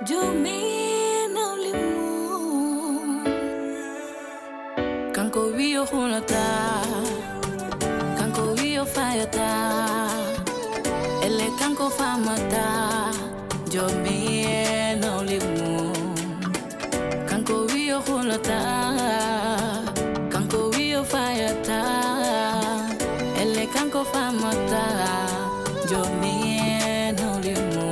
Jumi no limu Kanko wiyo hulata Kanko wiyo fayata Ele kanko famata Jumi no limu Kanko wiyo hulata Kanko wiyo fayata Ele kanko famata Jumi no limu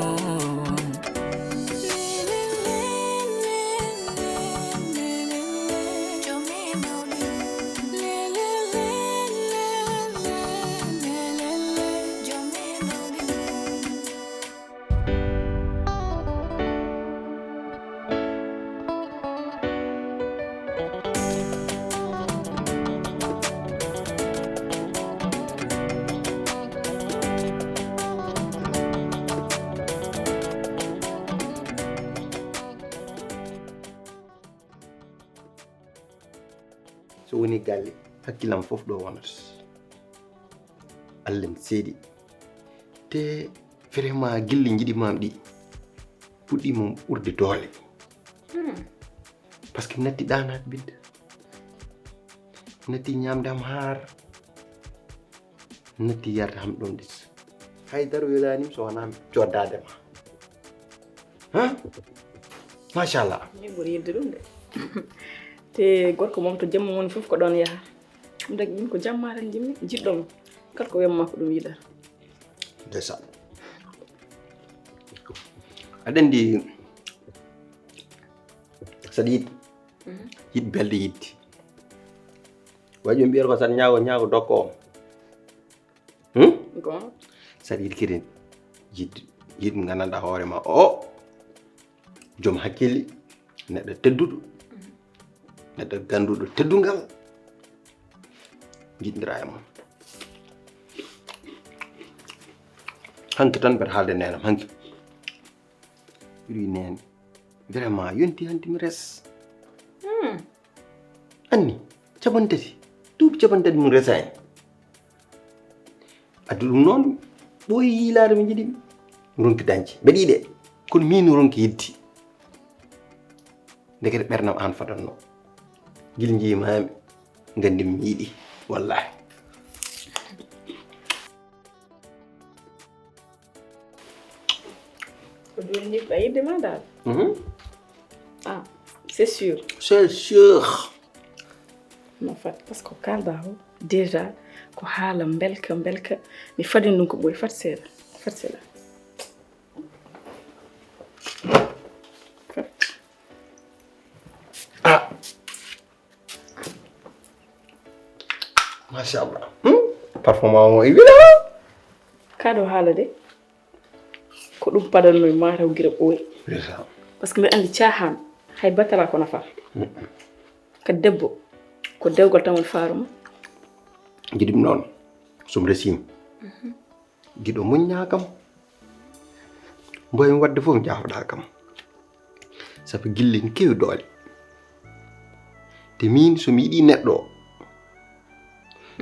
so woni galle hakkilam fof do wonat allem seedi te vraiment gilli jidi mamdi puddi mom urde doole parce que natti danat bidda natti nyamdam har natti yarta ham don dis haydaro welani so wana joddade ma ha machallah ni buri yedde dum de te gorko mom to jamma woni fof ko don yaha dag min ko jamma tan jimmi jiddom kal ko wemma ko dum yidar desa adandi sadi yid belde yiddi wajum biyer ko san nyaago dokko ko sadi kirin yid gananda hoore ma o jom hakkili neddo teddudo neddo gandudo teddungal jindira e mom hanki tan ber halde nenam hanki iri nen vraiment yonti hanti mi res anni cabantati duubi cabantati mu resani addu dum non boy yilaade mi jidi ronki danci bedi de kon min ronki yiddi ndekete bernam an fadanno gil njimami ngandi mi yidi wallahi ko dum ni bay demandal ah c'est sûr ma fat parce que kalda ho déjà ko hala belka mi fadin dum ko boy fat seda Mashallah. Parfum mo ibina. Kado hala de. Ko dum padal no mataw gira boy. Parce que mi andi tiahan hay batala ko nafa. Ka debbo ko dewgol tamol faaruma. Gidim non. Sum resim. Gido munya kam. Boy wadde fof jaafda kam. Sabi gillin kew doole. Te min so mi yidi neddo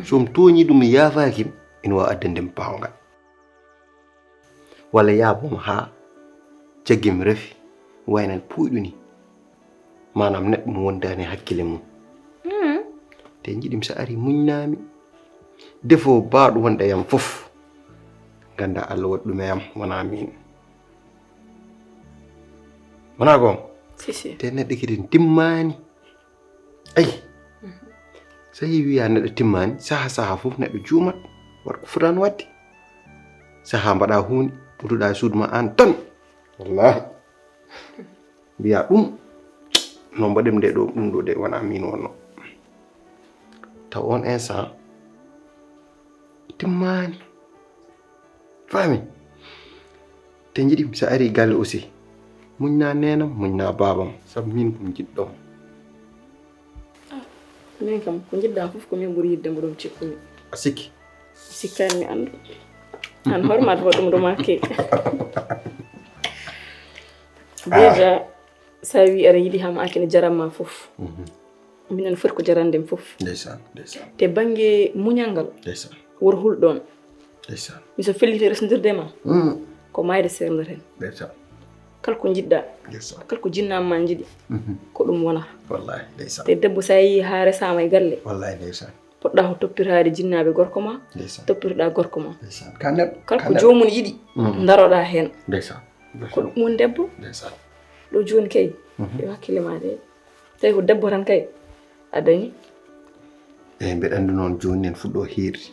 som toñi dum yaafaaki en wa addandem pawnga wala yaabum ha ciagim refi waynan puuduni manam net mo wondani hakkile mum te jidim sa ari muñnami defo baadu wonde yam fof ganda Allah waddume yam wana min wana gom si te nedde kidin timmani ay sahi wiya neddo timmani saha fof neddo juumat war ko fudan waddi saha bada huuni butuda sudma an tan wallahi biya dum no badem de do dum do de wana min wonno taw on instant timmani fami te jidim sa ari galle aussi muñna nenam muñna babam sab min ko jiddom min kam ko jidda fof ko min buri yidde mo dum cikkumi asiki sikkan mi andu an hormat ho dum do makke déjà sa wi ara yidi ham akene jaramma fof minen fot ko jarandem fof ndeysaan te bange muñangal ndeysaan wor huldon ndeysaan mi so fellite resndirdema ko mayde serndeten ndeysaan kala ko jiɗɗa Ndeysaan. kala ko jinnama ma jiɗi ko ɗum wona Wallahi ndeysaan. te debbo sa yi ha resama e galle Wallahi ndeysaan. poɗɗa ko toppirade jinnaɓe gorko ma Ndeysaan. toppirɗa gorko ma Ndeysaan. Ka neɗɗo. kala ko jomum yiɗi daroɗa hen Ndeysaan. ko ɗum woni debbo Ndeysaan. ɗo joni kay yo hakkille ma de tawi ko debbo tan kay a dañi Eyi mbeɗa anndi noon jooni en fuɗɗo hiirde.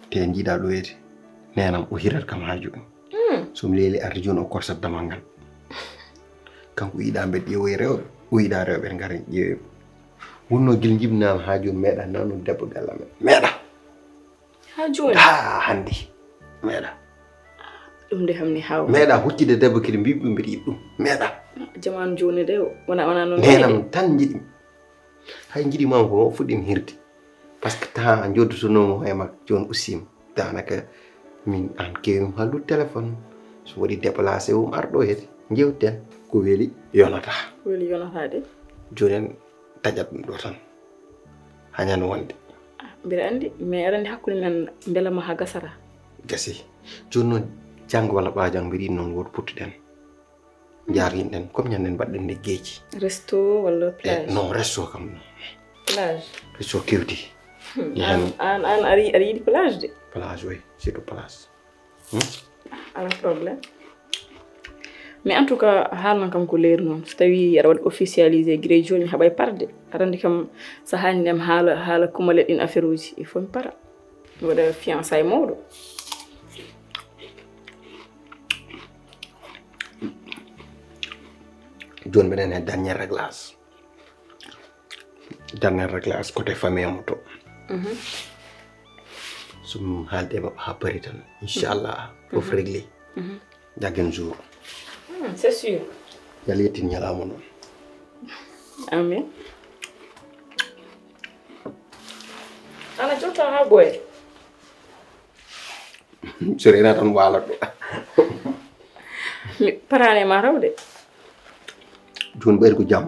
Te en jiiɗa ɗo wiyete nenam o hirat kam ha jooni. Somi leeli arde jooni o korsat damal ngal. Kanko yiɗa mbeɗa ƴeewoye rewɓe o yiɗa rewɓe ɓe ngara ƴeewe. Wonno gil jibinama ha jooni meeɗa nanude debbo ɓe Allah men. Meeɗa. ha joni Ha hannde. Meeɗa. ɗum de hamni haw Meeɗa huccide debbo kadi mbiɓe mbiɗa yiɗi ɗum. Meeɗa. jamanu joni de wona noon Nenam tan jiɗi. Hay jiɗi mama ko fuɗɗimi hirde. Par ce que temps joddotonomo e makko joni ussima. Danaka min an kewim hallude téléphone. So waɗi déplacé arɗo hede jewten ko weeli yonata. weli yonatade Joni en taƴat ɗum ɗo tan. Hañan wonde. mbiɗa andi mais aɗa andi hakkude men beelama ha gasata Gasi. Joni noon janggo walla ɓaajang mbiɗa yiɗi noon woto puttuɗen. Jarinɗen comme ñanden mbaɗɗen liggeji. resto walla plage Non resto kam non. plage Resto kewti. an aɗa yiɗi plage de Plage oui, surtout plage. ala probléme mais en tout cas haalnan kam ko leeri noon so tawi aɗa waɗi officialisé guiɗe joni mi haɓay parde aɗa andi kam so haani ndem haala kumalet ɗin affaire uji il faut mi para mi waɗa fiançaille mawɗo Joni mbeɗen e dernier réglage. Dernier réglage côté famille am to. Sum haalde maɓɓe ha pari tan inchallah fof réglé. Jaggen jour. c'est sûr Yalla yettin ñalawma noon. amin ana jotta ha ɓooye So rena tan waalat ɗo. mi parane ma rawde Joni ɓayri ko jam.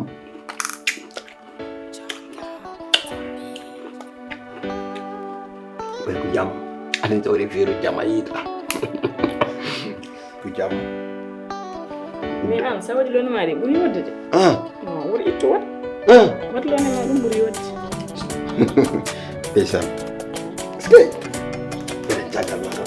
Ɓayri ko jam. Aɗa tawri feeru jam a yiita. Ko jam. mais an sa waɗi lonema de ɓuuri yodde de non woto ittu wat wat lonema ɗum ɓuuri yodde Ndeysaan. Est-ce que mbeɗen caggal ma tan.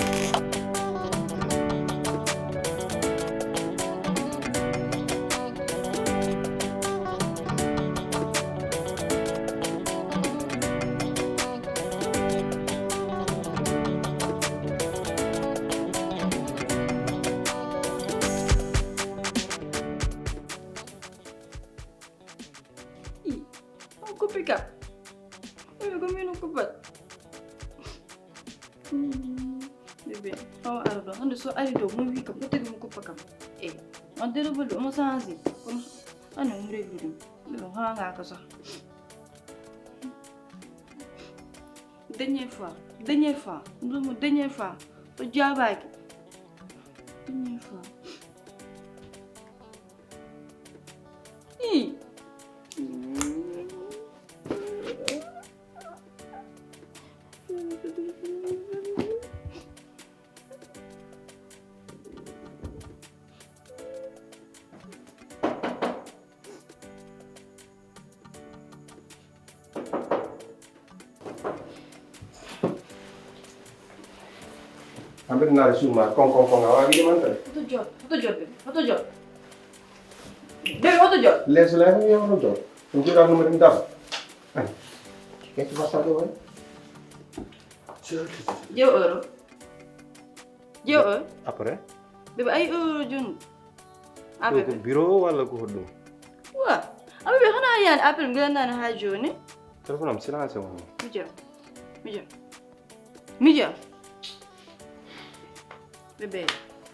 kuppi kam oyo ko min kuppat bébé o ara ɗo hande so ari ɗo mo wi kam ɗo tagi mo kuppa kam on dérobal ɗo omo changé kono ane omo regli ɗum ɗum hangaka sax dernière fois ɗum dernière fois o jaabaki dernière fois Ambil nari suma kong awa wiide man tan. Foto jot. Bébé foto jot. Lees la ko yow no jot. Ɗum jiɗa numa ɗum dara. Ani. Kecci wasade way. Jew euro. Après. Bébé ay euro joni. Ɗo ko bureau walla ko hoɗɗum? Wa. Bébé xana yaani appel ngilanani ha joni. Téléphone am silence won. Mija. Bébé.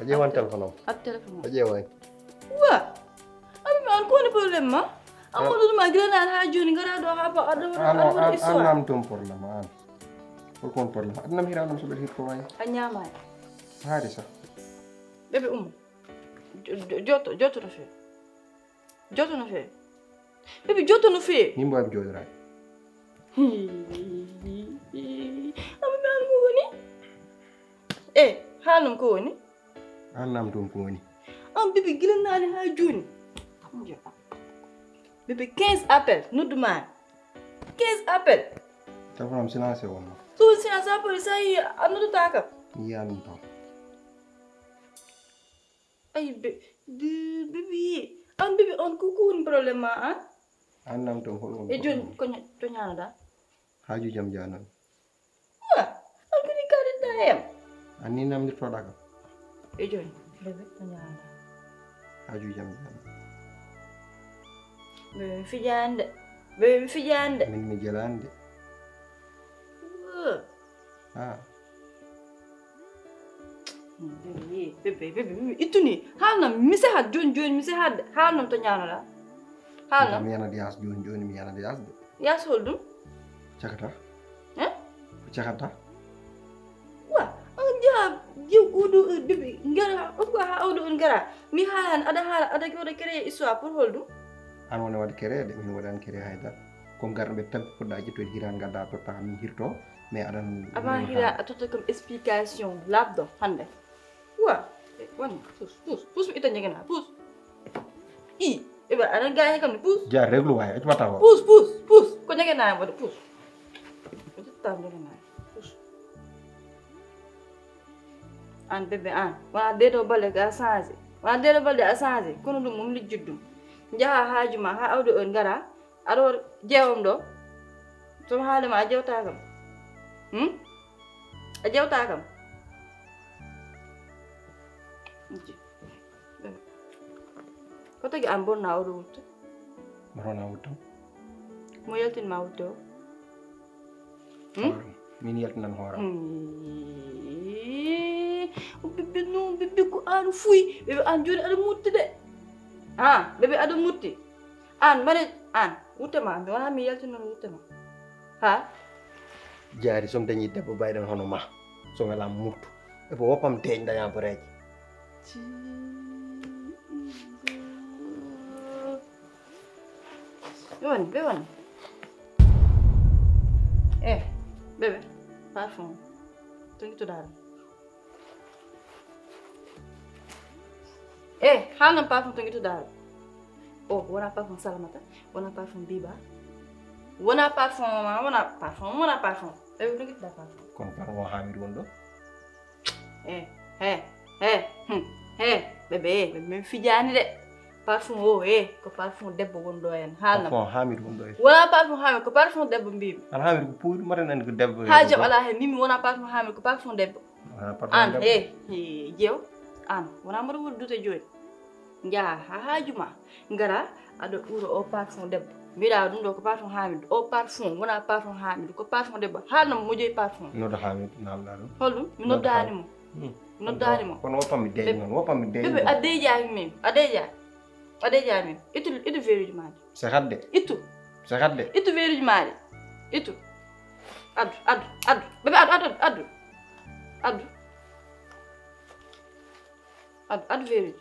A ƴeewan téléphone am. At téléphone. A ƴeewani. Wa. Abi an ko woni problème ma? Amadou ma ngilanani ha joni ngara ɗo ha ba aɗa histoire. Annam tum probléme an. Holkon probléme. Aɗanam hiranam so ɓeɗa hit ko wayi. A ñamani. Haari sa. Bébé jotto no feewi. Bébé jotto no feewi. Ni mbawi jooɗirade. Abi an ko woni? Haalnum ko woni? Annam tum ko woni. am bébé gën naa ne ha joni bébé 15 appels nous demande 15 appels telephone am silence won ma so silence appel sai andu taka ya mi tam ay bébé am bébé on kuku un problème hein annam to holo e joni ko to ñana da haju jam janan wa am ko ni kadi dayam anni nam dir to daga e joni bébé to ñana da haju jam janan bébé mi fijande min mi jelande ah bébé ituni halna mise had joni mise had halna to ñana da halna mi yana dias joni mi yana dias de ya soldum cakata hein cakata wa anja jiw udu bébé ngara ko ha udu ngara mi halan ada ko créer histoire pour holdum an wona wad kéré de min wadan kéré hayda ko garbe tan ko daji to hiran gadda to ta mi hirto mais adan avant hira atoto comme explication labdo hande wa wan pus mi ita nyegena pus i eba adan gaay kam pus ja reglu way ci wata pus ko nyegena wad pus ko tam nyegena pus an bébé an wala dedo balle ga changer wala dedo balle a changer kono dum mum lijjuddum jaha haajuma ha awdo on ngara ado jewom do to haalema a jewta kam a jewta kam ko tagi an bonna awdo wutta marona wutam mo yaltin ma wutto min yaltinan hora bébé non bébé ko an fuy bébé an joni ada mutti de bébé ada mutti an mare an wutama mi wana mi yaltin non wutama ha jaari som dañi debbo baydan hono ma so ngala muttu e bo wopam teñ daña boreje bewan bébé parfum tungi to dara halna parfum tungi to dara wana parfum salamata wana parfum biba wana parfum bébé tungi to dara kon parfum hamir wondo bébé mi fijani de parfum ko parfum debbo wondo en halna parfum hamir wondo wana parfum hamir ko parfum debbo mbibi al hamir ko puudi maren an ko debbo haajam ala he mimi wana parfum hamir ko parfum debbo an jew an wana mara wol dute joni nja haajuma ngara ado uro o parfum debbo mbiɗa ɗum ɗo ko parfum hamid o parfum wona parfum hamid ko parfum debbo haalnamo moƴƴoy parfum nodda hamid namɗa ɗum hollum mi noddanimo kono wopam mi deeƴi noon wopam mi deeƴi bébé a deejami min a deejami min ittu veruji maɗi c'est hadde ittu veruji maɗi ittu addu bébé addu veruji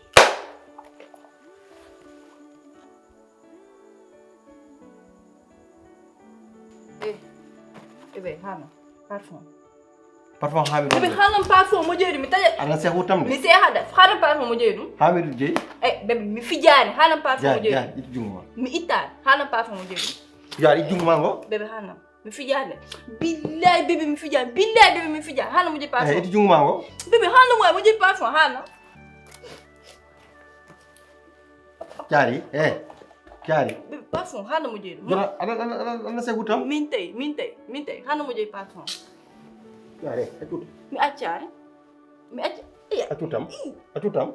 bébé hana parfum hamir bébé halam parfum mo jeeyi mi taƴa ala se hutam mi seehada halam parfum mo jeeyi ɗum hamir jeeyi bébé mi fijani halam parfum mo jeeyi it jungo mi ittani halam parfum mo jeeyi ɗum jaar it jungo ma ngo bébé halam mi fijani billahi bébé mi fijani billahi bébé mi fijani halam mo jeeyi parfum it jungo ma ngo bébé halam way mo jeeyi parfum halam jaari jaari bébé parfum halam mo jeeyi ɗum jona ala se hutam min tay halam mo jeeyi parfum jaare atut mi accani mi acca atutam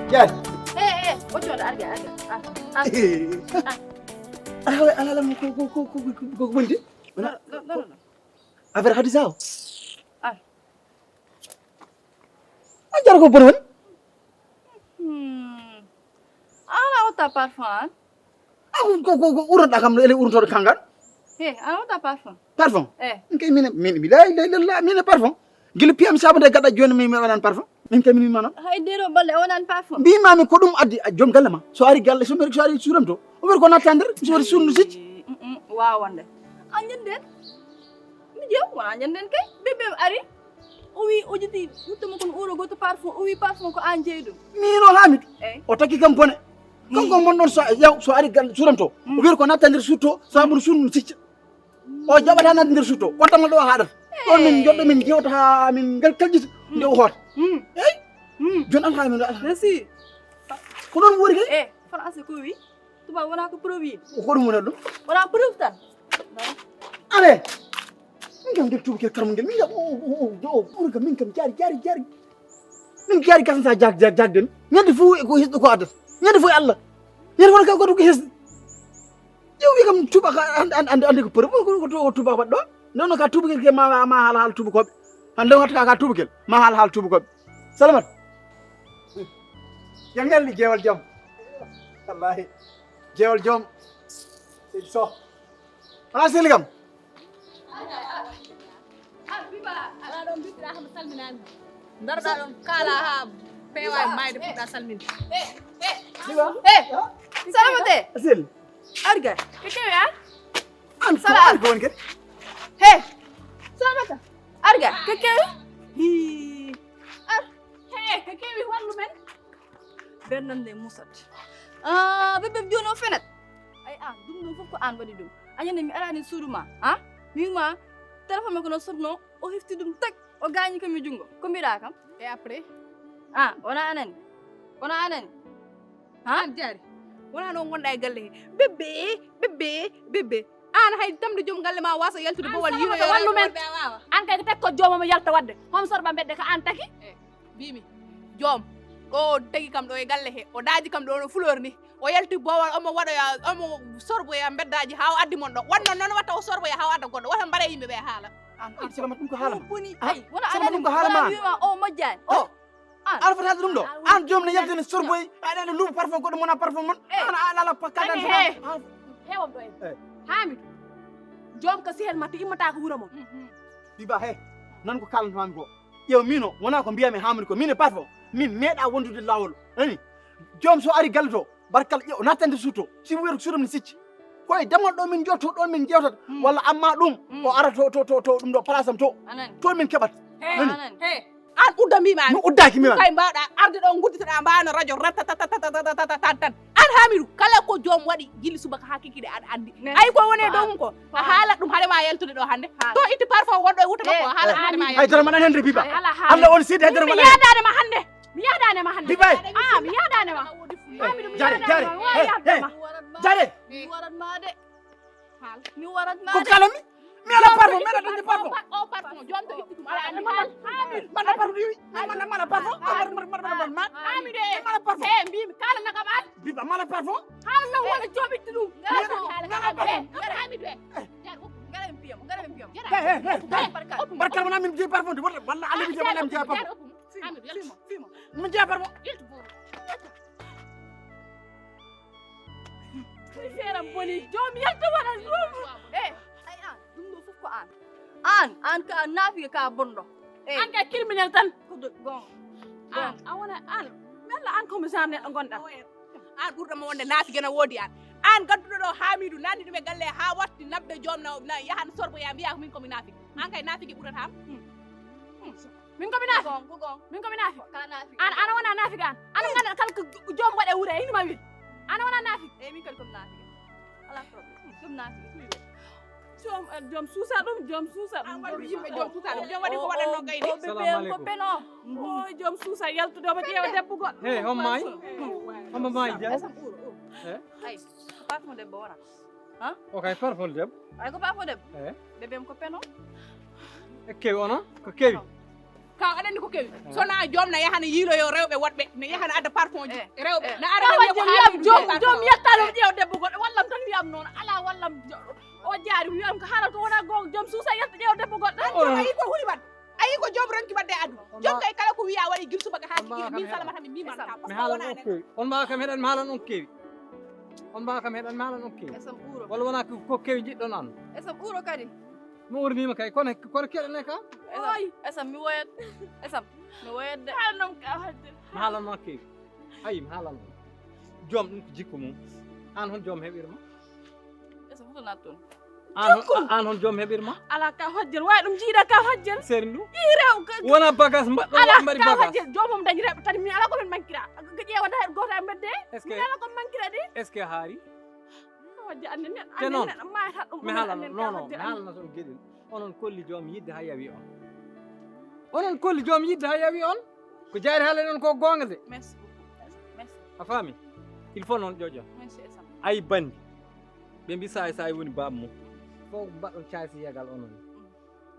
Jadi. Ojo ada arga. Ala ko bonde. No. Affaire Khadija. Ah. Anjar ko bonon. Ala ota parfum. Ko urat akam ele urun to kangan. Ala ota parfum. Parfum. Eh. Min bilay la min parfum. Gil piyam sabade gada joni mi wanan parfum. Min kam min manon. Hay dero balle onan parfum. Bi mami ko dum addi jom galle ma. So ari galle so mer so ari suram to. O mer ko natandre so ari sunu sicc. Wawande. Anjenden. Mi jew wala anjenden kay. Bebe ari. O jiti wutama kon uro goto parfum o wi parfum ko an jeydum. Mino Hamid. Eh. O taki kam bone. Kanko mon non so yaw so ari galle suram to. O mer ko natandre sutto so abur sunu sicc. O jabata natandre sutto. Ko tamal do haadata. On min joddo min jewta ha min gal kaljit ndew hot. Jon alhamdu Allah. Merci. Ko non wori kay? français ko wi. Tuba wala ko provi. Ko dum wona dum. Wala preuve tan. Ale. Ngam de tubu ke karam ngel mi ya o pour que min kam jari. Min jari kan sa jag den. Ñande fu ko hisdo ko adat. Ñande fu Allah. Ñande wona ka ko ko hisdo. Yow wi kam tuba ka ande ko preuve ko tuba ba do. Non ka tubu ke ma hal tubu ko. Hande watta ka tubu kel ma hal tubu ko. Salamat. Jangal li jewal jom. Wallahi. Jewal jom. So. Ana seligam. Biba ala ɗon biɗɗira hama salminani darɗa ɗon kala ha pewa e mayde puɗɗa salminde Salamate. Asil. Arga. Kekewe an? An Sala ar gon ket. Salamata. Arga. Kekewe. kekewi wallu men Bernande Moussat. Bebe jono fenet. Ay dum no fof ko an wadi dum. Anyane mi arani suruma, Wima téléphone ko no sorno o hefti dum tek o gañi kam mi jungo. Ko mbiɗa kam? e après Wona anani. an jaari wona noon gonɗa e galle he bébé an hay tamde joom galle ma wasa yaltude bo wal yino wallu men. An kay ko tek ko joomama yalta wadde. Hom sorba bedde ka an taki. mbimi joom o tagi kam ɗo e galle he o daaji kam ɗo no fleur ni o yalti bowal omo waɗoya omo sorboya beddaji ha o addi mon ɗo wonno noon watta o sorboya ha o adda goɗɗo wata mbaɗa yimɓe ɓe haala An salamat dum ko halama. Boni wona Sama anani ɗum ko haala ma. wima o mojjani. An fata dum do. An jom ne yaltene sorboy. Ana lu parfum ko dum mona parfum mon. Ana ala pakada. hewam ɗo en hamidou joom ko sehel matta immata ko wuuro mom Biba he. Nan ko kalan fami ko. Yow mino wona ko mbiyami Hamid ko min e parfum. Min meeda wondude lawol. Ani. Jom so ari galle to barkal yow natande suto. Si wéru suram ni sicci. Koy demal do min jotto do min jewtat walla amma dum o ara to dum do place am to to min kebat Anani. an udda mbimami mi uddaki mi kay mbawɗa arde ɗo gudditoɗa mbano radio tan an hamidou kala ko joom waɗi guila subaka ha kikiɗe aɗa andi ay ko woni ɗo mum ko a haalat ɗum haɗema yaltude ɗo hande to itti parfum wonɗo e wuto makko haala haɗema hay dara man hen Biba Allah on sidi hedere mi man yadanema hande mi yadanema hande Biba mi yadanema hamidou mi jare yadanema jare Mi warat ma de. Mi warat ma ko de. kalami mi ala parfum mi ala dande parfum o parfum joom to itti ɗum ala andi hamidou mana parfum wi mana parfum mana hamidou mana parfum e mbimi kalana kam an Biba mana parfum haalna wona joom itti ɗum Ngara mi piyam. barkal mana min je parfum de walla Allah mi je mana mi je parfum mi je parfum feeram boni joom yalta wona ɗum Dum do fof ko an. An ka nafi ka bondo. an kay criminel tan Ko gon. an a wona an mella an commissaire neɗɗo gonɗa an ɓurɗoma wonde naafi gana woodi an gadduɗo ɗo hamidou nanni ɗum e galle ha watti nabde joom na yahan sorboya mbiya ko min komi naafi an kay naafiki ɓurata am min komi naafi min komi naafi Ka nafi. an ana wona naafi ga an ana ganda kala ko joom waɗe wuure e hinima wiide ana wona naafi Min kadi kom nafi. Ala problème. Dum nafi. joom suusa ɗum joom suusa ɗum waɗi yimɓe joom suusa ɗum joom waɗi ko waɗanno gayni Bebe ko peno. o joom suusa yaltude omo ƴeewa debbo goɗɗo Hey, on mai? On mai ja? Esam uro. Ay. Parfum de bona. Okay, parfum deb. Ay ko parfum de. Eh. Bebe ko peno. Kewi ona? Ko kewi. kaw aɗa andi ko kewi sona joom na yahana yiiloyo rewɓe woɗɓe ne yahana adda parfum ji rewɓe na ara joom yettano ƴeew debbo goɗɗo wallam tan wiyam noon ala wallam o jaari wiyam ko haala ko wona gonga joom suusa yetta ƴeew debbo goɗɗo ayi ko huli wadde ayi ko joom ronki wadde e aduna joom kay kala ko wiya waɗi gilsubaga ha jigui min salamata mi miman ka mi haalan on kewi on mbawa kam heɗan mi haalan on kewi on mbawa kam heɗan mi haalan on kewi esam ɓuuro walla wona ko kewi jiɗɗon an esam ɓuuro kadi mi urnima kay kono keɗene kam esam mi woyat esam mi woyat de haalnom ka hadde mi haalan ma kewi ayi mi haalan on joom ɗum ko jikku mum an hon joom heɓirma esam hoto natton an hon joom heɓirma ala ka hojjel wawi ɗum jiiɗa ka hojjel seri ndu i rew wona bagage mbaɗɗo mbaɗi ka bagage hojjel joomum dañi rewɓe tati min ala komin mankira ko ƴeewata hen goto e mbedde est ce min que ala komin mankira de est ce que haari hojje ande te noon neɗɗo mayata ɗum mi haalano non non mi haalana toon gueɗel onon kolli joom yidde ha yawi on onon kolli joom yidde ha yawi on ko jaari haala noon ko gonga de merci beaucoup merci a faami il faut noon ƴoƴon merci esam ayi bandi ɓe mbi sa woni baba mum fof mbaɗɗon caysi yagal onon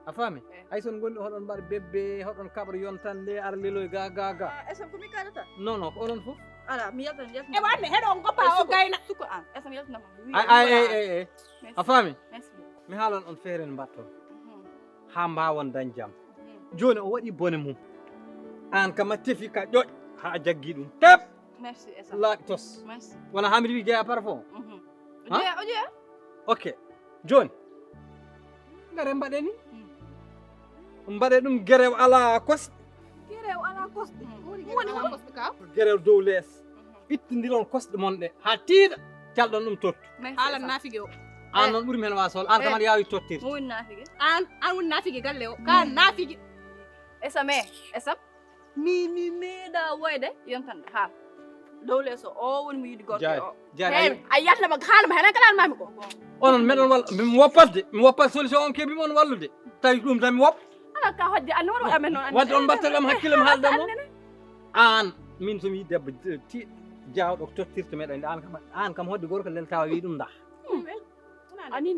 a faami hay son gonɗi hoɗon mbaɗa bebbe hoɗon kaɓra yontande ara leloy ga esam komi kalata non non ko onon fof ala mi yaltan e wanne heɗo goppa o gayna suko an esam yaltanama ay a faami merci mi haalan on feere no mbatton ha mbawon dañ jaam joni o waɗi bone mum an kam a tefi ka ƴoƴ ha jaggi ɗum tep merci esam laaɓi tos merci wona ha mbiɗa wi jeeya parfum o jeeya ok joni ngare mbaɗeni mbaɗe ɗum guerew ala kosɗe kerew ala kosɗe woni ala kosɗe kaw guerew dow lees ittodiron kosɗe mon ɗe ha tiiɗa calɗon ɗum tottu haalan naafige o an noon ɓuuri men wasol an kam aɗa yawi tottirde mo woni naafige an woni naafige galle o ka naafige esam esam mi meeɗa woyde yontande haala dow lees o woni mo yiɗi gorko o jaari a yalnama haalama henen kala almami ko onon meɗon walla mi woppatde mi woppat solution on keeɓi mon wallude tawi ɗum tan mi woppa ala ka hojje andi woni waɗamen noon wadde on mbattaɗam hakkille mi haalda mo an min somi yi debbo tiiɗ jawɗo ko tottirta meɗen nde an kam hodde gorko lel tawa wi ɗum dah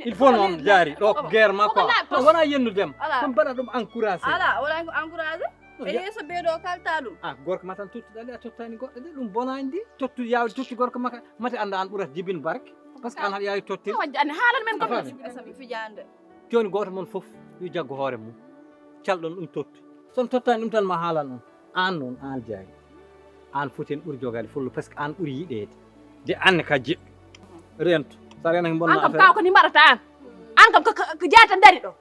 il faut noon jaari ɗo ko guerre makko to wona yennudema ɗum mbaɗa ɗum encouragé ala wala ko encouragé e yeeso ɓeeɗo kalta ɗum gorko ma tan tottuɗa a tottani goɗɗo de ɗum bonani ndi tottu yawde totti gorko makka mate anda an ɓurata jibin barke par ce que an haɗa yawi tottir hojje andi haalan men ko esam fijande joni goto moon foof yo jaggo hoore mum calɗon ɗum tottu son tottani ɗum tan ma haalan on an noon an jaari an foti en ɓuuri jogade fullo par ce que an ɓuuri yiɗede de anne ka jiɗɗo rento sa renaki bonno an kam kaw ko ni mbaɗata an kam ko jeyata dari ɗo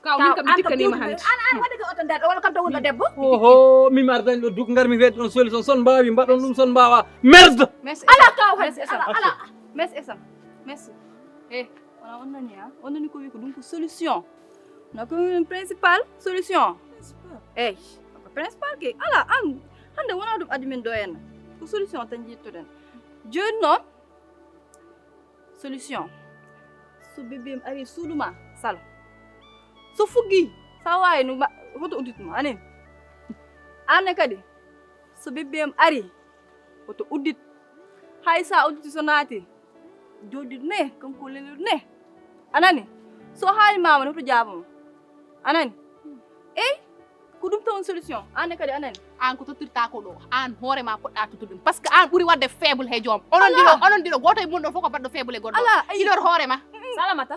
kaw min kam dikkanima hande an waɗi ko oto dari ɗo walla kam taw wonɗo debbo oho min ardani ɗo duk garmi weɗe ɗon solution son mbawi mbaɗon ɗum son mbawa merde merci ala kaw merci ala esam ala merci esam merci wona on nani ha on nani ko wi ko ɗum ko solution na ko principal solution eyi ko principal ke ala an hande wona ɗum addi min ɗo henna ko solution tan jittoɗen joni noon solution so bébé ari suuɗuma salo so fuggi sa wawi no hoto uddituma anen anne kadi so bébé ari hoto uddit hay sa udditi so naati joɗɗiɗo ne kanko leliɗo ne anani so haali mama ne hoto jaabamo anani eyi ko ɗum tan solution anne kadi anani an ko tottirta ko ɗo an hoorema poɗɗa tottude parce que an ɓuuri wadde faible he joom onon ɗiɗo goto e mun ɗon fof ko baɗɗo faible e goɗɗo ala ilor hoorema salamata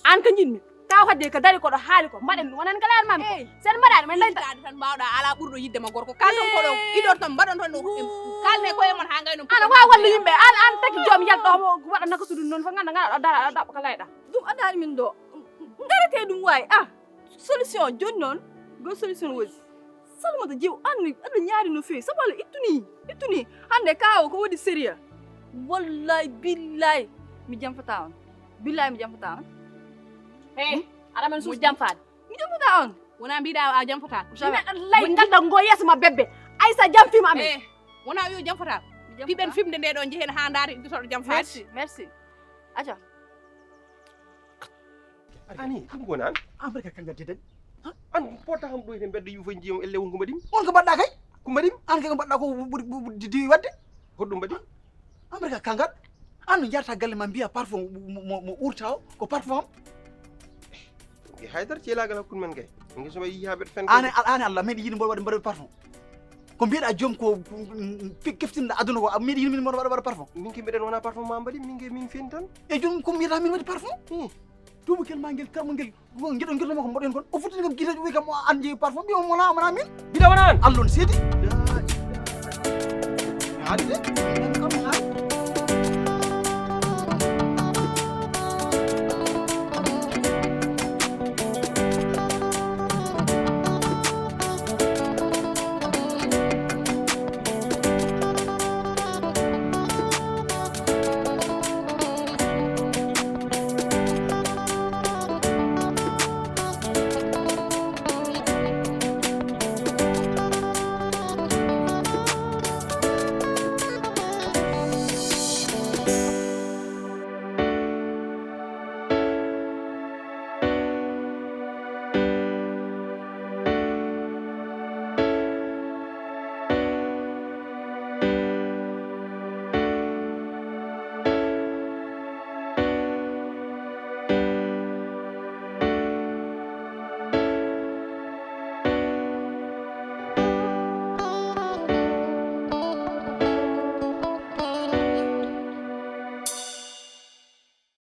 an ko jinmi kaw hadde ko dari koɗo haali ko mbaɗen ɗum wonan kala almami ko sen mbaɗani men dañtade tan mbawɗa ala ɓurɗo yiddema gorko kal ton koɗo iɗor ton mbaɗon ton kalne koye mon ha gayno ana wawi wallu yimɓe an taki joom yalɗomo waɗa naka sudu noon fof ganda ganda dara aɗa ɗaɓɓa ko layɗa ɗum addani min ɗo garete ɗum wawi solution joni noon go solution woodi salamata jew aɗa ñaari no fewi sabu allah ittuni hande kawo ko woodi sérieux wallahi billahi mi jamfata on billahi mi jamfata on aɗa men suus jamfade mi jamfata on wona mbiɗa a jamfata neɗɗo lay gadda ngo yeeso ma bebbe aysa jamfima amen wona yo jamfata piɓen fimde nde ɗo jehen ha daari ɗitoɗo jamfade merci aca ani ɗum woni an an barka kan gaddi dadi an pota ham ɗo ene mbedda yufo jiyam elle wonko mbaɗimi on ko mbaɗɗa kay ko mbaɗimi an kay ko mbaɗɗa ko ɓuuri diwi wadde hoɗum mbaɗi an barka kangal an no jarata galle ma mbiya parfum mo ɓurta o ko parfum am haydara ceelagal hakkude men kay ngi so yi haɓet fen an Allah meɗi yiɗi mboɗo waɗa parfum ko mbiyeɗa joom ko keftinɗa aduna ko meɗi yiɗi min mboɗo waɗa parfum min ki mbiɗen wona parfum ma mbaɗi min fen tan e joni ko mbiyata min waɗi parfum tubakel ma ngel karmo ngel gueɗo ko mboɗen kon o futtini kam guitaji wi kam an jeeyi parfum ɓi wona min Bida wona an. Allah on seedi haali de kam haali